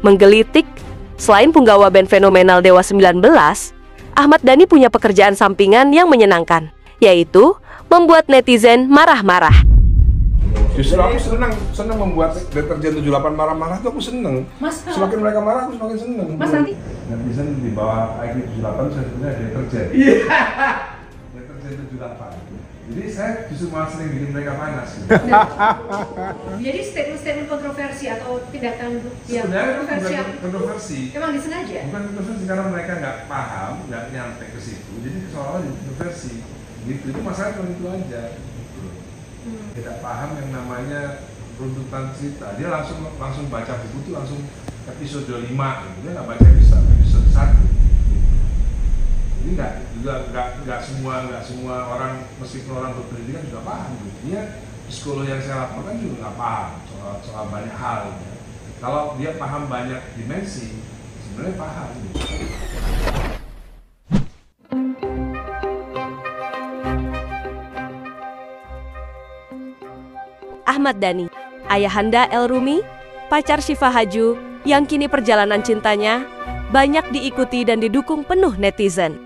Menggelitik, selain punggawa band fenomenal Dewa 19, Ahmad Dhani punya pekerjaan sampingan yang menyenangkan, yaitu membuat netizen marah-marah. Justru aku senang membuat deterjen 78 marah-marah tuh aku seneng. Semakin mereka marah aku semakin seneng. Mas nanti netizen di bawah IQ 78 saya sebenarnya deterjen. Deterjen 78. Jadi saya justru malah sering bikin mereka panas. Gitu. Jadi statement kontroversi atau tindakan yang sebenarnya kontroversi. Emang disengaja? Bukan kontroversi karena mereka nggak paham, nggak nyampe ke situ. Jadi seolah-olah jadi kontroversi. Gitu. Itu masalah cuma itu aja. Tidak paham yang namanya runtutan cerita, dia langsung baca buku itu langsung episode 5 gitu. Dia nggak baca episode 1 gitu. Jadi nggak semua orang, meskipun orang berpendidikan juga paham gitu. Dia psikolog yang saya laporkan juga nggak paham soal banyak hal gitu. Kalau dia paham banyak dimensi sebenarnya paham gitu. Ahmad Dhani, ayahanda El Rumi, pacar Syifa Haju, yang kini perjalanan cintanya banyak diikuti dan didukung penuh netizen.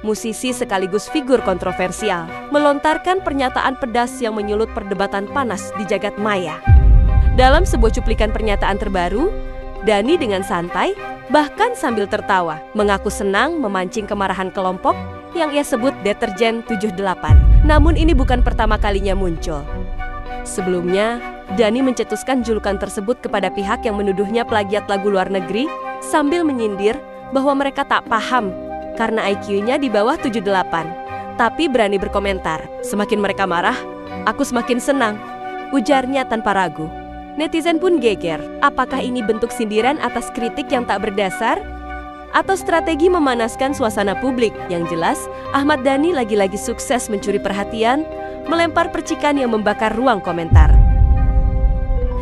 Musisi sekaligus figur kontroversial, melontarkan pernyataan pedas yang menyulut perdebatan panas di jagat maya. Dalam sebuah cuplikan pernyataan terbaru, Dhani dengan santai, bahkan sambil tertawa, mengaku senang memancing kemarahan kelompok yang ia sebut deterjen 78. Namun ini bukan pertama kalinya muncul. Sebelumnya, Dhani mencetuskan julukan tersebut kepada pihak yang menuduhnya plagiat lagu luar negeri sambil menyindir bahwa mereka tak paham karena IQ-nya di bawah 78. Tapi berani berkomentar, semakin mereka marah, aku semakin senang, ujarnya tanpa ragu. Netizen pun geger, apakah ini bentuk sindiran atas kritik yang tak berdasar? Atau strategi memanaskan suasana publik? Yang jelas, Ahmad Dhani lagi-lagi sukses mencuri perhatian, melempar percikan yang membakar ruang komentar.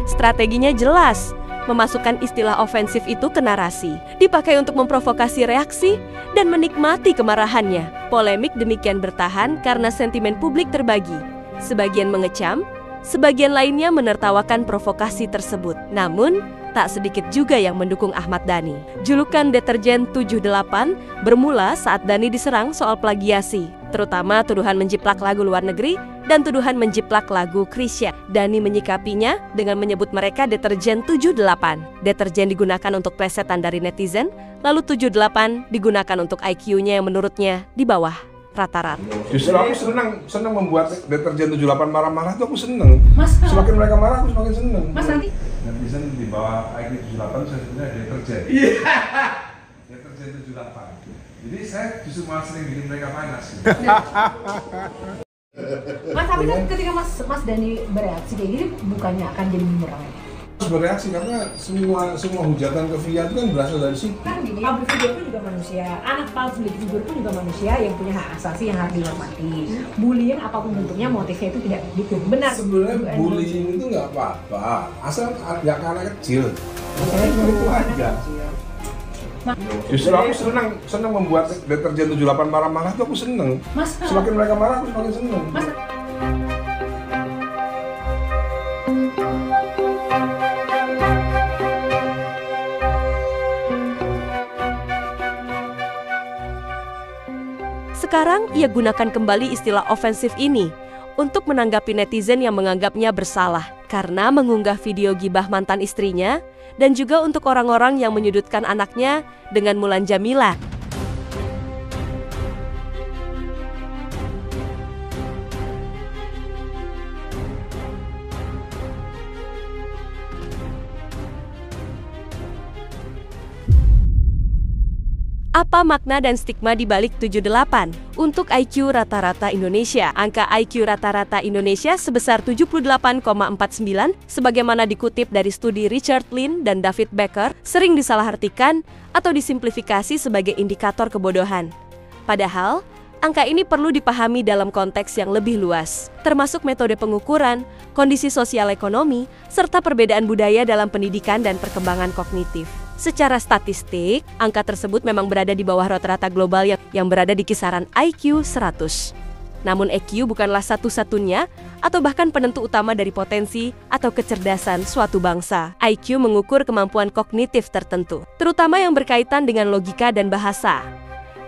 Strateginya jelas, memasukkan istilah ofensif itu ke narasi, dipakai untuk memprovokasi reaksi dan menikmati kemarahannya. Polemik demikian bertahan karena sentimen publik terbagi. Sebagian mengecam, sebagian lainnya menertawakan provokasi tersebut. Namun, tak sedikit juga yang mendukung Ahmad Dhani. Julukan deterjen 78 bermula saat Dhani diserang soal plagiasi, terutama tuduhan menjiplak lagu luar negeri dan tuduhan menjiplak lagu Krisya. Dhani menyikapinya dengan menyebut mereka deterjen 78. Deterjen digunakan untuk plesetan dari netizen, lalu 78 digunakan untuk IQ-nya yang menurutnya di bawah rata-rata. Justru aku senang membuat deterjen 78 marah-marah tuh aku seneng. Semakin mereka marah aku semakin seneng. Mas nanti netizen di bawah IQ 78 saya sebenarnya deterjen. Deterjen 78. Jadi saya justru malah sering bikin mereka panas. Gitu. Mas, tapi kan ketika Mas Dhani bereaksi kayak gini, bukannya akan jadi bumerang? Harus bereaksi karena semua hujatan ke Via itu kan berasal dari situ. Kan gini, public figure pun juga manusia, anak public figure pun juga manusia yang punya hak asasi yang harus dihormati. Bullying apapun bentuknya, motifnya itu tidak didukung. Benar. Sebenarnya bullying itu nggak apa-apa, asal nggak ke anak kecil. Cuma itu aja. Justru aku senang membuat deterjen 78 marah-marah tuh aku seneng. Semakin mereka marah aku semakin seneng. Sekarang ia gunakan kembali istilah ofensif ini untuk menanggapi netizen yang menganggapnya bersalah karena mengunggah video gibah mantan istrinya dan juga untuk orang-orang yang menyudutkan anaknya dengan Mulan Jameela. Apa makna dan stigma di balik 78? Untuk IQ rata-rata Indonesia, angka IQ rata-rata Indonesia sebesar 78,49 sebagaimana dikutip dari studi Richard Lin dan David Becker sering disalahartikan atau disimplifikasi sebagai indikator kebodohan. Padahal, angka ini perlu dipahami dalam konteks yang lebih luas, termasuk metode pengukuran, kondisi sosial ekonomi, serta perbedaan budaya dalam pendidikan dan perkembangan kognitif. Secara statistik, angka tersebut memang berada di bawah rata-rata global yang berada di kisaran IQ 100. Namun EQ bukanlah satu-satunya atau bahkan penentu utama dari potensi atau kecerdasan suatu bangsa. IQ mengukur kemampuan kognitif tertentu, terutama yang berkaitan dengan logika dan bahasa.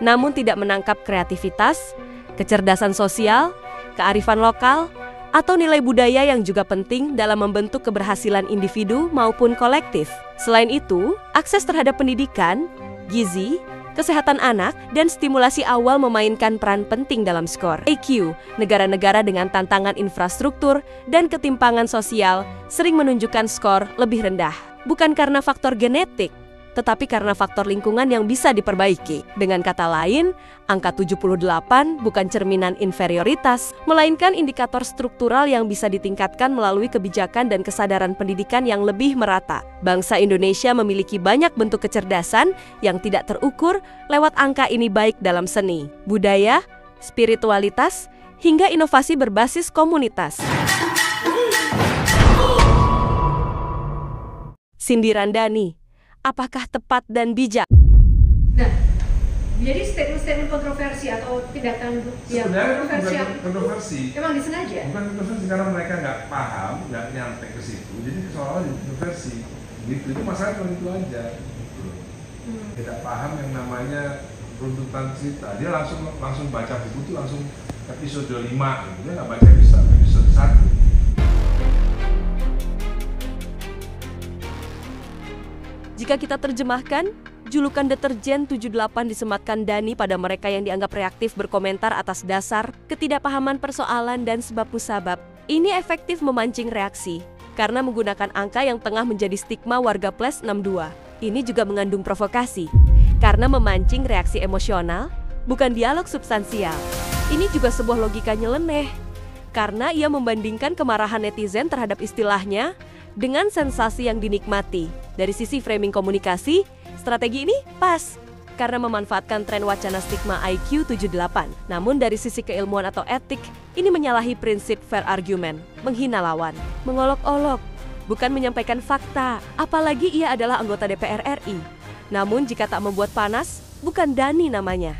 Namun tidak menangkap kreativitas, kecerdasan sosial, kearifan lokal, atau nilai budaya yang juga penting dalam membentuk keberhasilan individu maupun kolektif. Selain itu, akses terhadap pendidikan, gizi, kesehatan anak, dan stimulasi awal memainkan peran penting dalam skor. EQ, negara-negara dengan tantangan infrastruktur dan ketimpangan sosial sering menunjukkan skor lebih rendah. Bukan karena faktor genetik, tetapi karena faktor lingkungan yang bisa diperbaiki. Dengan kata lain, angka 78 bukan cerminan inferioritas, melainkan indikator struktural yang bisa ditingkatkan melalui kebijakan dan kesadaran pendidikan yang lebih merata. Bangsa Indonesia memiliki banyak bentuk kecerdasan yang tidak terukur lewat angka ini, baik dalam seni, budaya, spiritualitas, hingga inovasi berbasis komunitas. Sindiran Dani, apakah tepat dan bijak? Nah, jadi statement-statement kontroversi atau tindakan yang Sebenarnya kontroversial bukan kontroversi. emang disengaja? Bukan kontroversi karena mereka nggak paham, nggak nyampe ke situ. Jadi seolah-olah jadi kontroversi. Gitu, itu masalah cuma itu aja. Gitu. Tidak paham yang namanya runtutan cerita. Dia langsung baca buku itu langsung episode 5 gitu. Dia nggak baca episode 1. Jika kita terjemahkan, julukan deterjen 78 disematkan Dani pada mereka yang dianggap reaktif berkomentar atas dasar ketidakpahaman persoalan dan sebab musabab. Ini efektif memancing reaksi, karena menggunakan angka yang tengah menjadi stigma warga plus 62. Ini juga mengandung provokasi, karena memancing reaksi emosional, bukan dialog substansial. Ini juga sebuah logika nyeleneh, karena ia membandingkan kemarahan netizen terhadap istilahnya dengan sensasi yang dinikmati. Dari sisi framing komunikasi, strategi ini pas karena memanfaatkan tren wacana stigma IQ 78. Namun dari sisi keilmuan atau etik, ini menyalahi prinsip fair argument, menghina lawan, mengolok-olok, bukan menyampaikan fakta, apalagi ia adalah anggota DPR RI. Namun jika tak membuat panas, bukan Dani namanya.